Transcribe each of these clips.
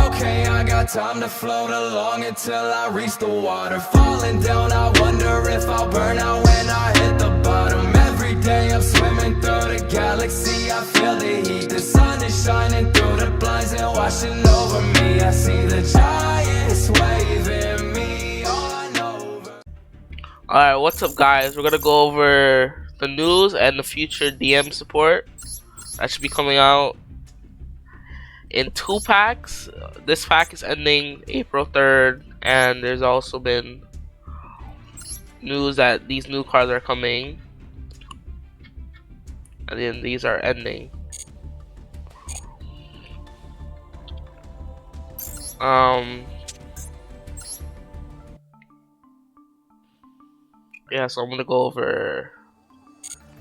Okay, I got time to float along until I reach the water. Falling down, I wonder if I'll burn out when I hit the bottom. Every day I'm swimming through the galaxy, I feel the heat. The sun is shining through the blinds and washing over me. I see the giants waving me on over. Alright, what's up guys? We're gonna go over the news and the future DM support that should be coming out in 2 packs. This pack is ending April 3rd, and there's also been news that these new cards are coming, and then these are ending. Yeah, so I'm gonna go over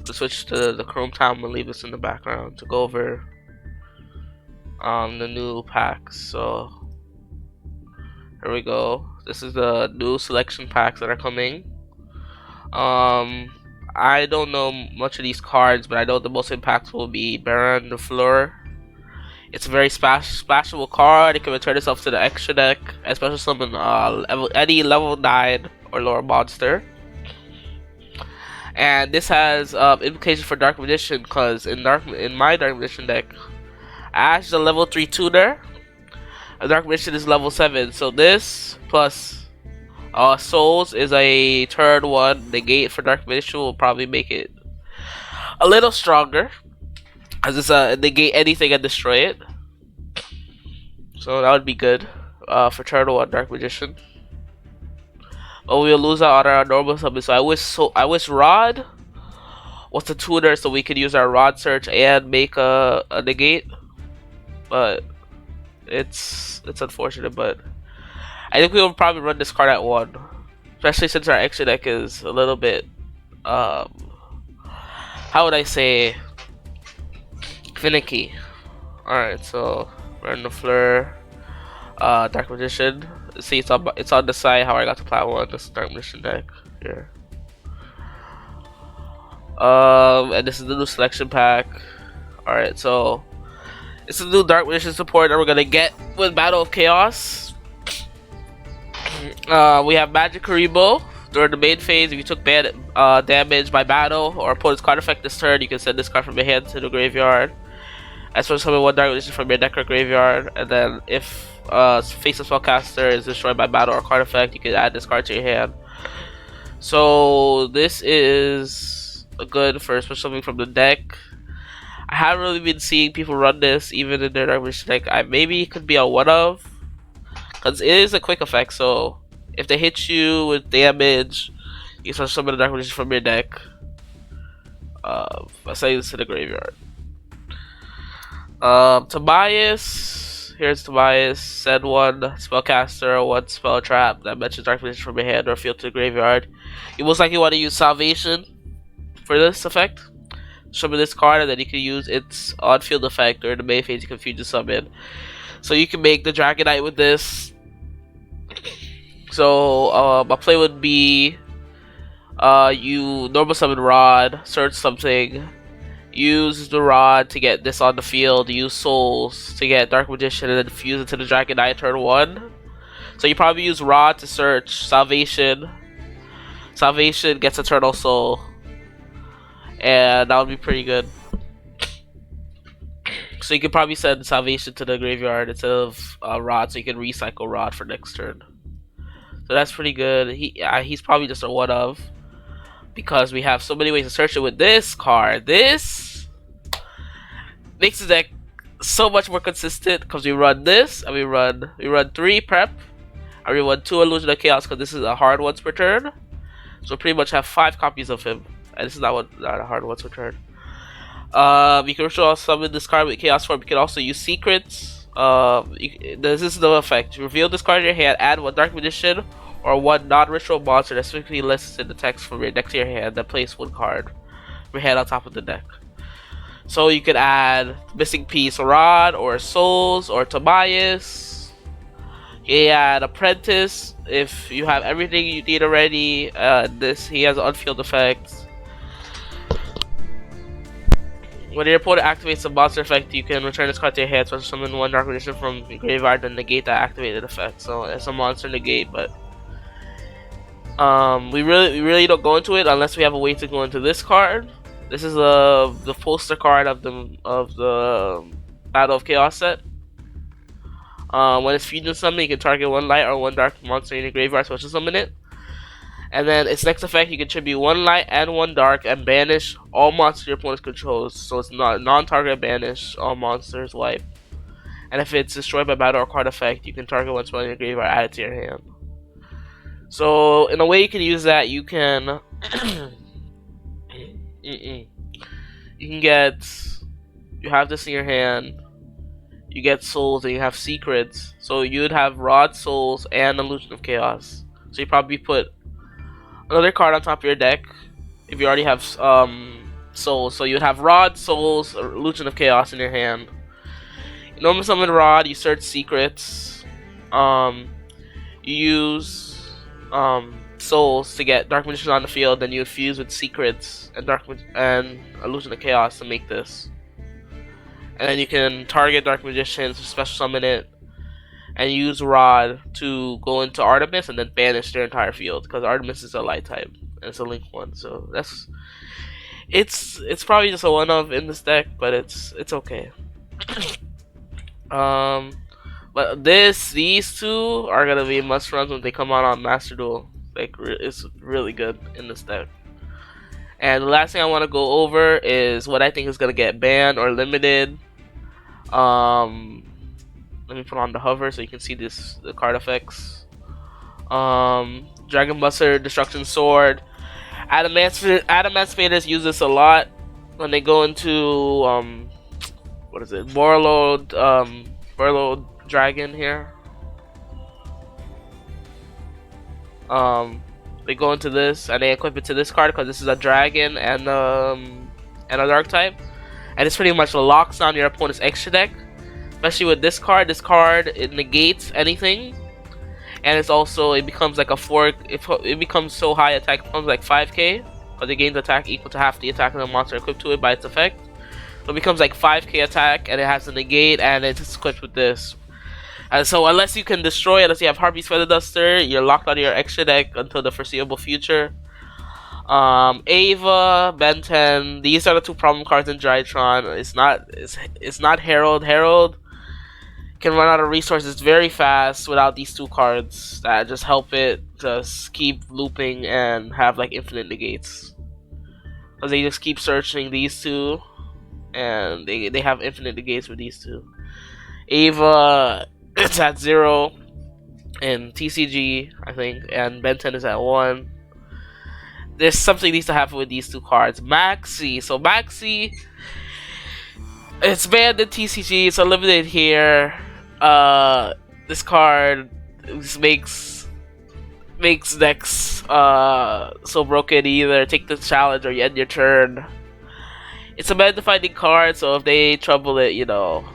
to switch to the Chrome tab and leave this in the background to go over the new packs. So here we go. This is the new selection packs that are coming. I don't know much of these cards, but I know the most impactful will be Baron the Fleur. It's a very splashable card. It can return itself to the extra deck, especially summon any level 9 or lower monster. And this has implications for Dark Magician, because in my Dark Magician deck, Ash is a level 3 tuner, and Dark Magician is level 7. So this plus Souls is a turn 1 negate for Dark Magician will probably make it a little stronger, as it's negate anything and destroy it. So that would be good for turn 1 Dark Magician. But we'll lose out on our normal summon. So I wish Rod was the tuner so we could use our Rod search and make a negate. But it's unfortunate, but I think we will probably run this card at 1, especially since our extra deck is a little bit how would I say, finicky. Alright, so Baron the Fleur, Dark Magician. See, it's on the side how I got to plat 1. This is Dark Magician deck here. And this is the new selection pack. Alright, so it's a new Dark Magician support that we're gonna get with Battle of Chaos. We have Magic Karibo. During the main phase, if you took bad damage by battle or opponent's card effect this turn, you can send this card from your hand to the graveyard. As well as summon 1 Dark Magician from your deck or graveyard, and then if face of Spellcaster is destroyed by battle or card effect, you can add this card to your hand. So this is good for special summoning from the deck. I haven't really been seeing people run this even in their Dark Magician deck. Maybe it could be a one of, because it is a quick effect. So if they hit you with damage, you can summon a Dark Magician from your deck. I say this to the graveyard. Tobias, here's Tobias. Send 1 Spellcaster, 1 Spell Trap that mentions Dark Magician from your hand or field to the graveyard. You most likely want to use Salvation for this effect. Summon this card, and then you can use its on-field effect, or in the main phase you can fusion summon. So you can make the Dragonite with this. So my play would be you normal summon Rod, search something, use the Rod to get this on the field, use Souls to get Dark Magician, and then fuse it to the Dragonite turn 1. So you probably use Rod to search Salvation. Salvation gets Eternal Soul, and that would be pretty good. So you could probably send Salvation to the graveyard instead of Rod, so you can recycle Rod for next turn. So that's pretty good. He's probably just a one of, because we have so many ways to search it with this card. This makes the deck so much more consistent, because we run this, and we run 3 prep, and we run 2 Illusion of Chaos, because this is a hard once per turn. So we pretty much have 5 copies of him, and this is not a hard once per turn. You can also summon this card with Chaos form. You can also use secrets. This is the effect. Reveal this card in your hand, add 1 Dark Magician or 1 non-ritual monster that specifically lists in the text from your deck to your hand, then place 1 card from your hand on top of the deck. So you could add Missing Piece Rod, or Souls, or Tobias. You add Apprentice if you have everything you need already. He has an on-field effect. When your opponent activates a monster effect, you can return this card to your hand, special summon one Dark Magician from your graveyard and negate that activated effect. So it's a monster negate, but we really don't go into it unless we have a way to go into this card. This is the poster card of the Battle of Chaos set. When it's fusion summon, you can target one light or one dark monster in your graveyard, special summon it. And then its next effect, you can tribute one light and one dark and banish all monsters your opponent controls. So it's not non-target banish, all monsters wipe. And if it's destroyed by battle or card effect, you can target one spell in your graveyard, add it to your hand. So in a way you can use that, you can you have this in your hand, you get souls and you have secrets. So you'd have Rod, Souls, and Illusion of Chaos. So you probably put another card on top of your deck if you already have Souls. So you'd have Rod, Souls, or Illusion of Chaos in your hand. You normal summon Rod, you search secrets. You use Souls to get Dark Magician on the field, then you fuse with secrets and Illusion of Chaos to make this. And then you can target Dark Magician, special summon it, and use Rod to go into Artemis and then banish their entire field, because Artemis is a light type and it's a link one. So that's it's probably just a one of in this deck, but it's okay. But these two are gonna be must runs when they come out on Master Duel. Like it's really good in this deck. And the last thing I want to go over is what I think is gonna get banned or limited. Let me put on the hover so you can see the card effects. Dragon Buster, Destruction Sword. Adamantimators use this a lot when they go into what is it? Borload Dragon here. They go into this and they equip it to this card because this is a dragon and a dark type, and it's pretty much locks down your opponent's extra deck. Especially with this card it negates anything, and it's also it becomes like a fork. It becomes so high attack, it becomes like 5k because it gains attack equal to half the attack of the monster equipped to it by its effect. So it becomes like 5k attack, and it has to negate, and it's equipped with this. And so unless you can destroy it, unless you have Harpy's Feather Duster, you're locked out of your extra deck until the foreseeable future. Ava, Ben 10, these are the two problem cards in Drytron. It's not Herald. Herald can run out of resources very fast without these two cards that just help it just keep looping and have like infinite negates. Because they just keep searching these two, and they have infinite negates with these two. Ava, it's at 0 in TCG, I think, and Ben 10 is at 1. There's something needs to happen with these two cards. Maxi, so Maxi, it's banned in TCG, it's eliminated here. This card just makes decks so broken. You either take the challenge or you end your turn. It's a mana-defining card, so if they trouble it, you know.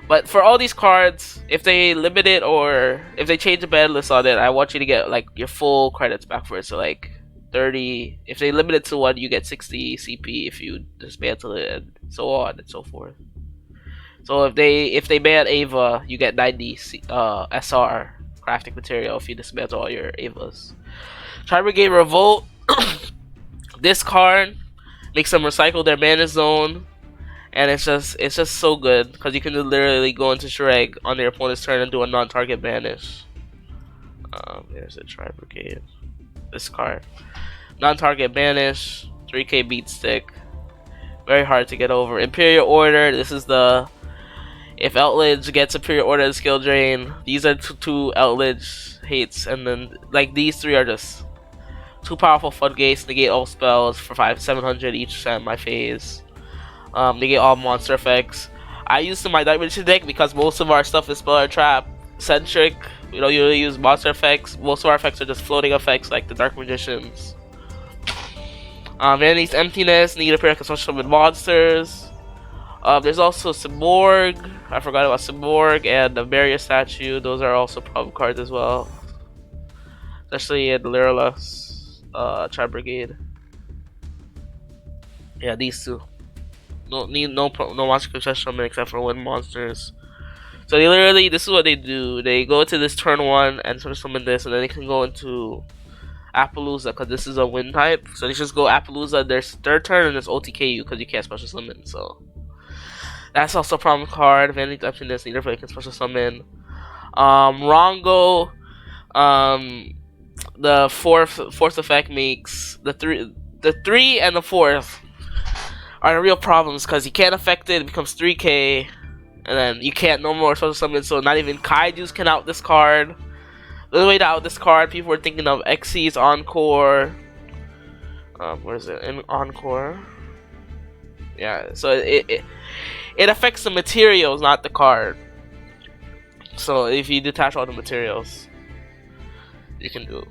But for all these cards, if they limit it or if they change the ban list on it, I want you to get like your full credits back for it. So like 30. If they limit it to 1, you get 60 CP if you dismantle it, and so on and so forth. So if they ban Ava, you get 90 SR crafting material if you dismantle all your Avas. Tri-Brigade Revolt. This card makes them recycle their mana zone, and it's just so good because you can literally go into Shrek on their opponent's turn and do a non-target banish. There's a Tri-Brigade. This card, non-target banish, 3k beat stick, very hard to get over. Imperial Order. This is the if Outledge gets Imperial Order and skill drain. These are two Outledge hates, and then like these three are just two powerful floodgates. Negate all spells for 700 each at my phase. Negate all monster effects. I use in my Dark Magician deck because most of our stuff is spell trap centric. We don't usually use monster effects. Most of our effects are just floating effects like the Dark Magicians. Vanity's Emptiness, need a pair of construction with monsters. There's also Cyborg. I forgot about Cyborg and the Barrier Statue. Those are also problem cards as well. Especially in Lyrillus, Tri-Brigade. Yeah, these two. No monster can special summon except for wind monsters. So they literally, this is what they do. They go to this turn 1 and special summon this, and then they can go into Appaloosa because this is a wind type. So they just go Appaloosa their third turn and just OTK you because you can't special summon. So that's also a problem card. If any type in this, neither player can special summon. Rongo, the fourth effect makes the three and the fourth are the real problems because you can't affect it. It becomes 3k, and then you can't no more special summon. So not even Kaijus can out this card. The only way to out this card, people were thinking of Xyz's Encore. Where is it? In Encore. Yeah. So it affects the materials, not the card. So if you detach all the materials, you can do it.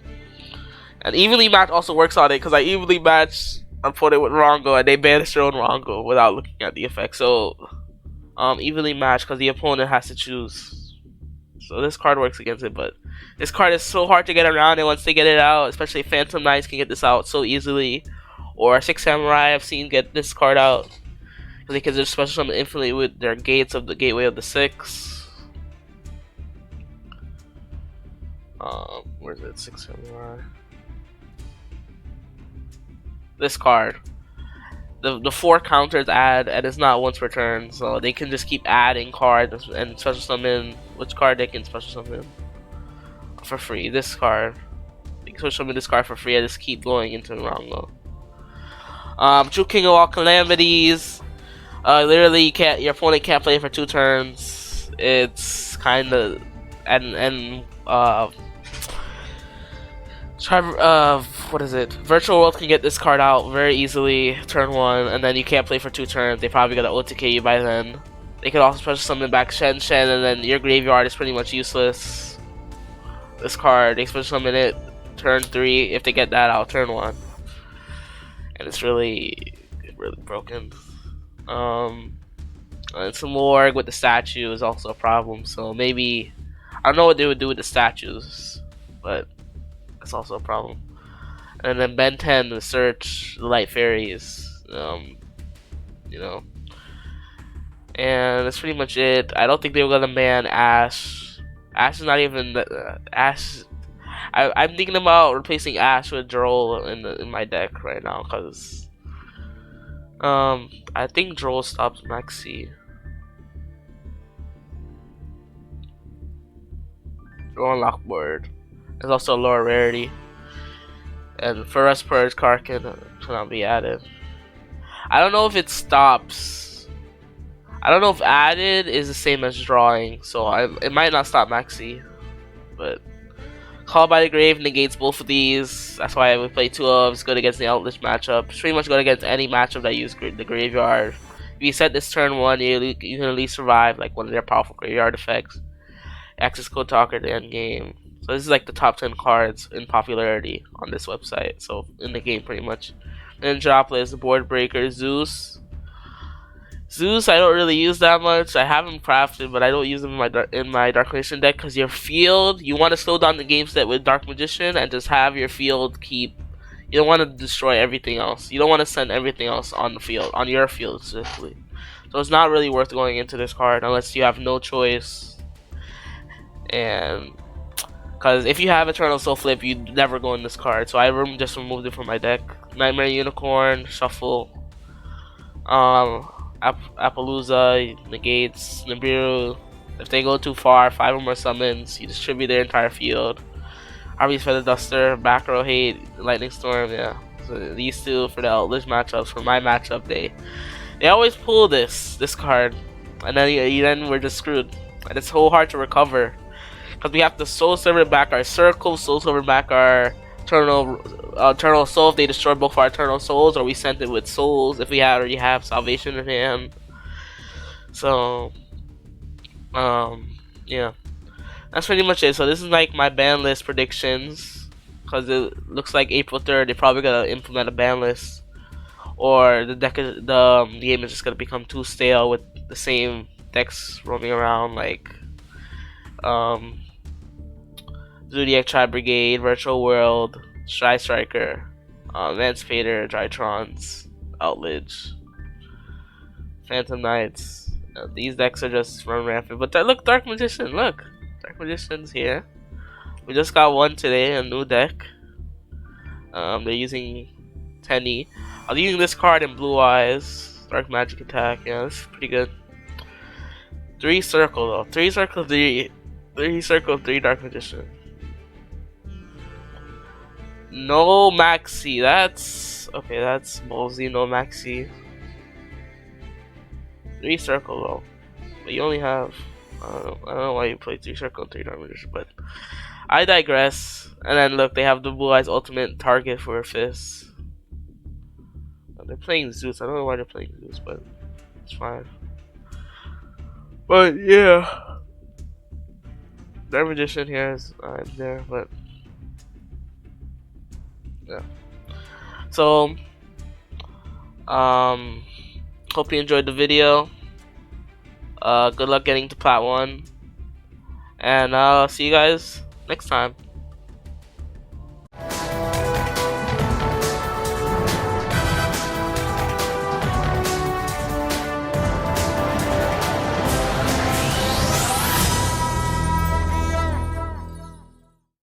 And evenly match also works on it because I evenly match opponent with Rongo and they banish their own Rongo without looking at the effect. So evenly match because the opponent has to choose. So this card works against it, but this card is so hard to get around, and once they get it out, especially Phantom Knights can get this out so easily, or Six Samurai I've seen get this card out because they can just special summon infinitely with their gates of the Gateway of the Six. Where's it? Six Samurai. This card. The 4 counters add, and it's not once per turn, so they can just keep adding cards and special summon which card they can special summon for free. This card. You can special summon this card for free and just keep going into Rongo. True King of all calamities. Literally your opponent can't play for 2 turns. It's kinda what is it? Virtual World can get this card out very easily, turn 1, and then you can't play for 2 turns. They probably gotta OTK you by then. They could also special summon back Shen Shen, and then your graveyard is pretty much useless. This card, they special summon it turn 3 if they get that out turn 1. And it's really broken. And some Lorg with the statue is also a problem, so maybe I don't know what they would do with the statues, but that's also a problem. And then Ben 10, the Search, the Light Fairies, you know. And that's pretty much it. I don't think they were gonna ban Ash. Ash is not even Ash. I'm thinking about replacing Ash with Droll in my deck right now because I think Droll stops Maxi. Droll on Lockboard. There's also a lower rarity. And for us, Purge card cannot be added. I don't know if it stops. I don't know if added is the same as drawing, so it might not stop Maxi. But Call by the Grave negates both of these. That's why we play 2 of. It's good against the Outlish matchup. It's pretty much good against any matchup that uses the graveyard. If you set this turn 1, you can at least survive like one of their powerful graveyard effects. Access Code Talker to end game. So this is like the top 10 cards in popularity on this website. So in the game, pretty much. And Droplet is the Board Breaker. Zeus. Zeus, I don't really use that much. I have him crafted, but I don't use him in my Dark Magician deck because your field, you want to slow down the game set with Dark Magician and just have your field keep. You don't want to destroy everything else. You don't want to send everything else on the field, on your field specifically. So it's not really worth going into this card unless you have no choice. And because if you have Eternal Soul Flip, you never go in this card. So I just removed it from my deck. Nightmare Unicorn, Shuffle, Appaloosa, negates, Nibiru. If they go too far, 5 or more summons, you distribute their entire field. Arby's Feather Duster, Back Row Hate, Lightning Storm, yeah. So these 2 for the Outlish matchups. For my matchup, they always pull this card, and then we're just screwed. And it's so hard to recover. Because we have to Soul Servant back our Circle, Soul Servant back our Eternal Soul if they destroy both our Eternal Souls, or we sent it with Souls if we already have Salvation in hand. So, yeah. That's pretty much it. So this is like my ban list predictions. Because it looks like April 3rd, they're probably going to implement a ban list. Or the game is just going to become too stale with the same decks roaming around like Zodiac Tri Brigade, Virtual World, Shy Striker, Emancipator, Drytrons, Outledge. Phantom Knights. These decks are just run rampant. But look, Dark Magician, look. Dark Magician's here. We just got one today, a new deck. They're using Tenny. I'm using this card in Blue Eyes. Dark Magic Attack. Yeah, this is pretty good. 3 Circle though. 3 Circle, 3 Circle, 3 Dark Magician. No Maxi. That's okay. That's ballsy. No Maxi. 3 Circle though. But you only have. I don't know why you play 3 Circle and 3 Dark Magician, but I digress. And then look, they have the Blue Eyes ultimate target for a fist. They're playing Zeus. I don't know why they're playing Zeus, but it's fine. But yeah, Dark Magician here is there, but yeah. So hope you enjoyed the video. Good luck getting to Plat 1, and I'll see you guys next time.